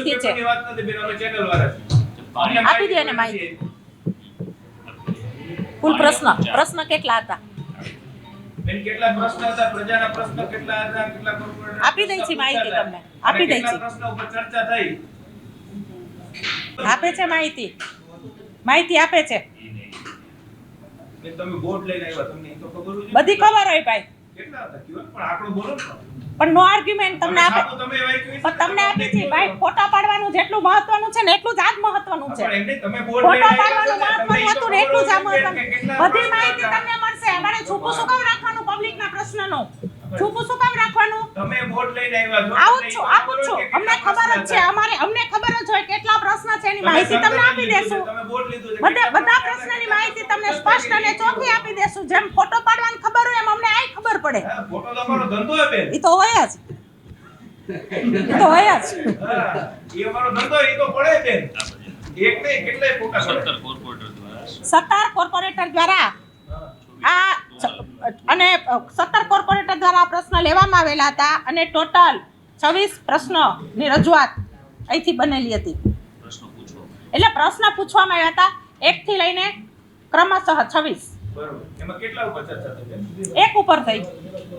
માહિતી છે. આપી દે ને માહિતી. કુલ પ્રશ્ન કેટલા હતા? કેટલા પ્રશ્ન હતા? પ્રજાના પ્રશ્ન કેટલા હતા? કેટલા કોર્પોરેટર આપી દઈ છે માહિતી તમને. આપી દઈ છે. પ્રશ્ન ઉપર ચર્ચા થઈ. આપે છે માહિતી. માહિતી આપે છે. તમે બોર્ડ લઈને આવ્યા, તમને તો ખબર હોય. બધી ખબર હોય ભાઈ. કેટલા હતા કયો? પણ આંકડો બોલો ને. પણ નો આર્ગ્યુમેન્ટ તમને આપે. તમે વાંચ્યું પણ તમને આપી છે ભાઈ. ફોટા પાડવાનું જેટલું મહત્વનું છે ને એટલું જ આ જ મહત્વનું છે. પણ એમને તમે બોર્ડ ફોટો લઈને પાડવાનું મહત્વનું હતું ને એટલું જ આ મહત્વનું. કેટલા બધી માહિતી તમને મળશે. અમારે છૂપું શું કામ રાખવાનું પબ્લિકના પ્રશ્નનો? છૂપું શું કામ રાખવાનું? તમે બોર્ડ લઈને આવ્યા છો. આવું જ છું, આપું જ છું. અમને ખબર જ છે. અમને ખબર જ હોય કેટલા પ્રશ્ન છે એની માહિતી તમને આપી દેશું. તમે બોર્ડ લીધું છે. બધા પ્રશ્નની માહિતી તમને સ્પષ્ટ અને ચોખ્ખી આપી દેશું. જેમ ફોટો પાડવાની ખબર હોય એમ અમને આય ખબર પડે. હા, ફોટો તમારો ધંધો હે બેન. ઈ તો હોય જ. ઈ તો હોય જ. હા, ઈ અમારો ધંધો, ઈ તો પડે બેન. એક નહીં કેટલાય ફોટા પડે. 17 કોર્પોરેટર દ્વારા આ અને 17 કોર્પોરેટર દ્વારા આ પ્રશ્ન લેવામાં આવેલા હતા અને ટોટલ 26 પ્રશ્નની રજૂઆત અહીંથી બનેલી હતી. એટલે પ્રશ્ન પૂછવામાં આવ્યા હતા 1 થી લઈને ક્રમશઃ 26. બરોબર. એમાં કેટલા ઉપર ચર્ચા થઈ બેન? 1 ઉપર થઈ.